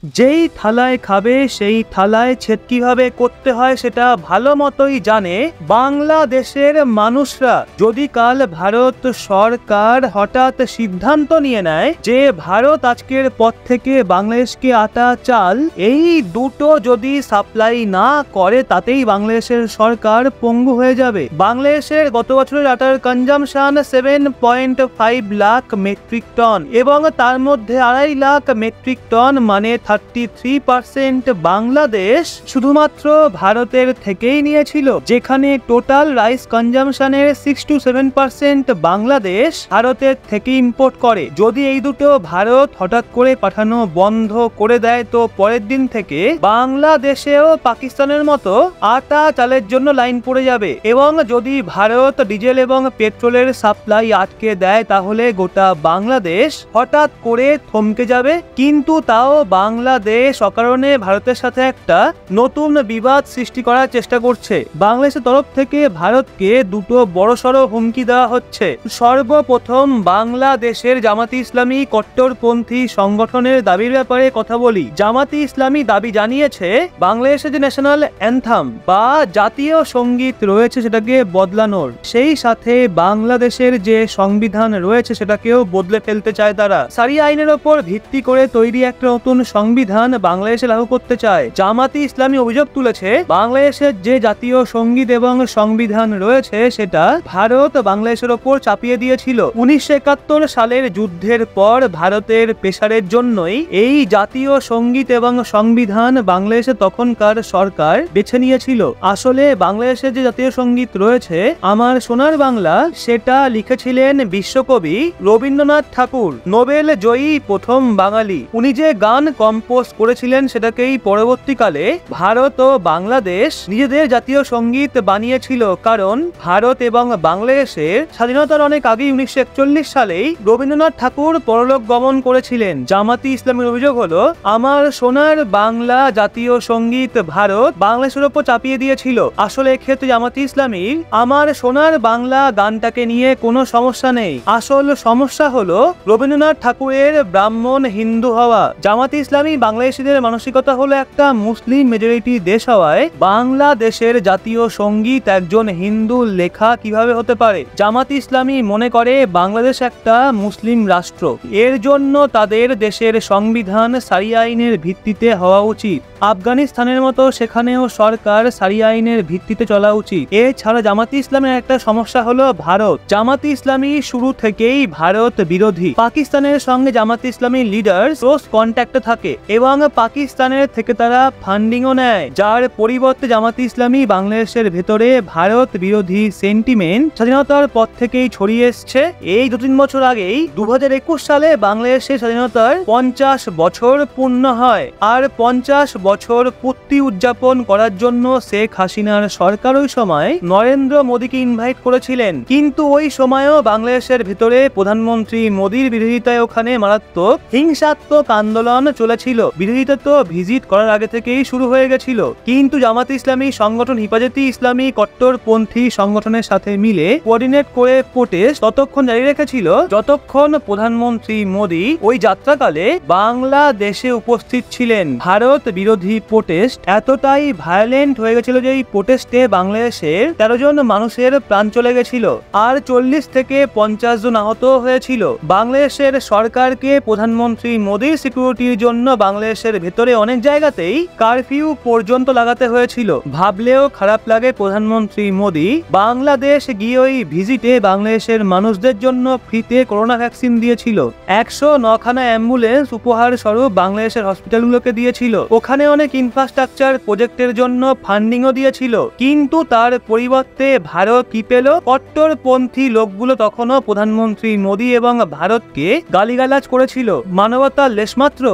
যেই থালায় খাবে সেই থালায় ছেদ কিভাবে করতে হয় সেটা ভালো মতোই জানে বাংলাদেশের মানুষরা। যদি কাল ভারত সরকার হঠাৎ সিদ্ধান্ত নিয়ে নেয় যে ভারত আজকের পর থেকে বাংলাদেশকে আটা চাল এই দুটো যদি সাপ্লাই না করে তাতেই বাংলাদেশের সরকার পঙ্গু হয়ে যাবে। বাংলাদেশের গত বছরের আটার কনজামশন 7.5 লাখ মেট্রিক টন এবং তার মধ্যে 2.5 লাখ মেট্রিক টন মানে 33% বাংলাদেশ শুধুমাত্র ভারতের থেকেই নিয়েছিল, যেখানে টোটাল রাইস কনজামশনের 6 to 7% বাংলাদেশ ভারতের থেকে ইম্পোর্ট করে। যদি এই দুটো ভারত হঠাৎ করে পাঠানো বন্ধ করে দেয় তো পরের দিন থেকে বাংলাদেশেও পাকিস্তানের মতো আটা চালের জন্য লাইন পড়ে যাবে এবং যদি ভারত ডিজেল এবং পেট্রোলের সাপ্লাই আটকে দেয় তাহলে গোটা বাংলাদেশ হঠাৎ করে থমকে যাবে। কিন্তু তাও বাংলাদেশ অকারণে ভারতের সাথে একটা নতুন বিবাদ সৃষ্টি করার চেষ্টা করছে। বাংলাদেশের তরফ থেকে ভারতকে দুটো বড়সড় হুমকি দেওয়া হচ্ছে। সর্বপ্রথম বাংলাদেশের জামাতি ইসলামী কট্টরপন্থী সংগঠনের দাবির ব্যাপারে কথা বলি। জামাতি ইসলামী দাবি জানিয়েছে বাংলাদেশের যে ন্যাশনাল অ্যানথাম বা জাতীয় সঙ্গীত রয়েছে সেটাকে বদলানোর, সেই সাথে বাংলাদেশের যে সংবিধান রয়েছে সেটাকেও বদলে ফেলতে চায় তারা। সারিয়া আইনের ওপর ভিত্তি করে তৈরি একটা নতুন সংবিধান বাংলাদেশে লাগু করতে চায়। জামাতি ইসলামী অভিযোগ তুলেছে বাংলাদেশের যে জাতীয় সঙ্গীত এবং সংবিধান রয়েছে সেটা ভারত বাংলাদেশের ওপর চাপিয়ে দিয়েছিল। 1971 সালের যুদ্ধের পর ভারতের প্রেসারের জন্যই এই জাতীয় সঙ্গীত এবং সংবিধান বাংলাদেশে তখনকার সরকার বেছে নিয়েছিল। আসলে বাংলাদেশের যে জাতীয় সঙ্গীত রয়েছে আমার সোনার বাংলা, সেটা লিখেছিলেন বিশ্বকবি রবীন্দ্রনাথ ঠাকুর, নোবেল জয়ী প্রথম বাঙালি। উনি যে গান কম্পোজ করেছিলেন সেটাকেই পরবর্তীকালে ভারত ও বাংলাদেশ নিজেদের জাতীয় সঙ্গীত বানিয়েছিল। কারণ ভারত এবং বাংলাদেশের স্বাধীনতার অনেক আগে 1941 সালেই রবীন্দ্রনাথ ঠাকুর পরলোক গমন করেছিলেন। জামাতি ইসলামের অভিযোগ হলো আমার সোনার বাংলা জাতীয় সঙ্গীত ভারত বাংলাদেশের উপর চাপিয়ে দিয়েছিল। আসলে এক্ষেত্রে জামাতি ইসলামীর আমার সোনার বাংলা গানটাকে নিয়ে কোনো সমস্যা নেই। আসল সমস্যা হলো রবীন্দ্রনাথ ঠাকুরের ব্রাহ্মণ হিন্দু হওয়া। জামাতি ইসলামী বাংলাদেশিদের মানসিকতা হলো একটা মুসলিম মেজরিটি দেশ হওয়ায় বাংলাদেশের জাতীয় সঙ্গীত একজন হিন্দুর লেখা কিভাবে হতে পারে। জামাতি ইসলামী মনে করে বাংলাদেশ একটা মুসলিম রাষ্ট্র, এর জন্য তাদের দেশের সংবিধান সারিয়া আইনের ভিত্তিতে হওয়া উচিত। আফগানিস্তানের মতো সেখানেও সরকার সারিয়া আইনের ভিত্তিতে চলা উচিত। এছাড়া জামাতি ইসলামের একটা সমস্যা হলো ভারত। জামাতি ইসলামী শুরু থেকেই ভারত বিরোধী। পাকিস্তানের সঙ্গে জামাতি ইসলামী লিডার ক্লোজ কন্ট্যাক্টে থাকে এবং পাকিস্তানের থেকে তারা ফান্ডিংও নেয়, যার পরিবর্তে জামাতি ইসলামী বাংলাদেশের ভেতরে ভারত বিরোধী সেন্টিমেন্ট স্বাধীনতার পর থেকেই ছড়িয়ে এসছে। এই 2-3 বছর আগেই 2021 সালে বাংলাদেশের স্বাধীনতার 50 বছর পূর্ণ হয়। আর 50 বছর পূর্তি উদযাপন করার জন্য শেখ হাসিনার সরকার ওই সময় নরেন্দ্র মোদীকে ইনভাইট করেছিলেন, কিন্তু ওই সময়ও বাংলাদেশের ভেতরে প্রধানমন্ত্রী মোদীর বিরোধিতায় ওখানে মারাত্মক হিংসাত্মক আন্দোলন চলেছিল। বিরোধিতা তো ভিজিট করার আগে থেকেই শুরু হয়ে গেছিল, কিন্তু জামাত ইসলামী সংগঠন হিফাজতে ইসলামী কট্টরপন্থী সংগঠনের সাথে মিলে কোঅর্ডিনেট করে প্রোটেস্ট ততক্ষণ জারি রেখেছিল যতক্ষণ প্রধানমন্ত্রী মোদী ওই যাত্রাকালে বাংলাদেশে উপস্থিত ছিলেন। ভারত বিরোধী প্রোটেস্ট এতটাই ভায়োলেন্ট হয়ে গেছিল যে এই প্রোটেস্টে বাংলাদেশের 13 জন মানুষের প্রাণ চলে গেছিল আর 40 থেকে 50 জন আহত হয়েছিল। বাংলাদেশের সরকারকে প্রধানমন্ত্রী মোদীর সিকিউরিটির জন্য বাংলাদেশের ভেতরে অনেক জায়গাতেই কারফিউ পর্যন্ত লাগাতে হয়েছিল। ভাবলেও খারাপ লাগে প্রধানমন্ত্রী মোদী বাংলাদেশ গিয়ে ওই ভিজিটে বাংলাদেশের মানুষদের জন্য ফ্রিতে করোনা ভ্যাকসিন দিয়েছিল। 109 খানা অ্যাম্বুলেন্স উপহার স্বরূপ বাংলাদেশের হসপিটালগুলোকে দিয়েছিল। ওখানে অনেক ইনফ্রাস্ট্রাকচার প্রজেক্টের জন্য ফান্ডিংও দিয়েছিল। কিন্তু তার পরিবর্তে ভারত কি পেল? কট্টরপন্থী লোকগুলো তখনও প্রধানমন্ত্রী মোদী এবং ভারতকে গালিগালাজ করেছিল। মানবতার লেশমাত্র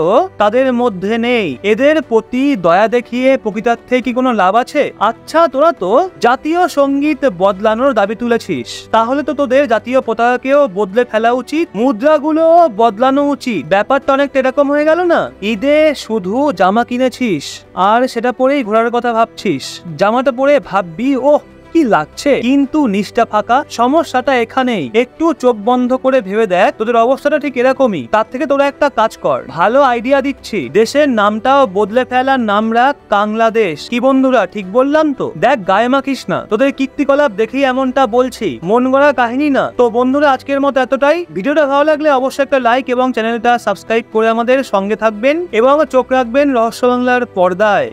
তাদের মধ্যে নেই। এদের প্রতি দয়া দেখিয়ে প্রকৃতার্থে কি কোনো লাভ আছে? আচ্ছা, তোরা তো জাতীয় সঙ্গীত বদলানোর দাবি তুলেছিস, তাহলে তো তোদের জাতীয় পতাকাকেও বদলে ফেলা উচিত, মুদ্রাগুলো বদলানো উচিত। ব্যাপারটা অনেকটা এরকম হয়ে গেল না? ঈদে শুধু জামা কিনেছিস আর সেটা পরেই ঘোরার কথা ভাবছিস। জামাটা পরে ভাববি ওহ কি লাগছে, কিন্তু নিষ্ঠা ফাঁকা। সমস্যাটা এখানেই। একটু চোখ বন্ধ করে ভেবে দেখ, তোদের অবস্থাটা ঠিক এরকমই। তার থেকে তোরা একটা কাজ কর, ভালো আইডিয়া দিচ্ছি, দেশের নামটাও বদলে ফেলার নাম রাখ বাংলাদেশ। কি বন্ধুরা, ঠিক বললাম তো? দেখ গায়ে মাখিস না, তোদের কীর্তিকলাপ দেখেই এমনটা বলছি, মন গড়া কাহিনী না। তো বন্ধুরা, আজকের মতো এতটাই। ভিডিওটা ভালো লাগলে অবশ্যই একটা লাইক এবং চ্যানেলটা সাবস্ক্রাইব করে আমাদের সঙ্গে থাকবেন এবং চোখ রাখবেন রহস্য বাংলার পর্দায়।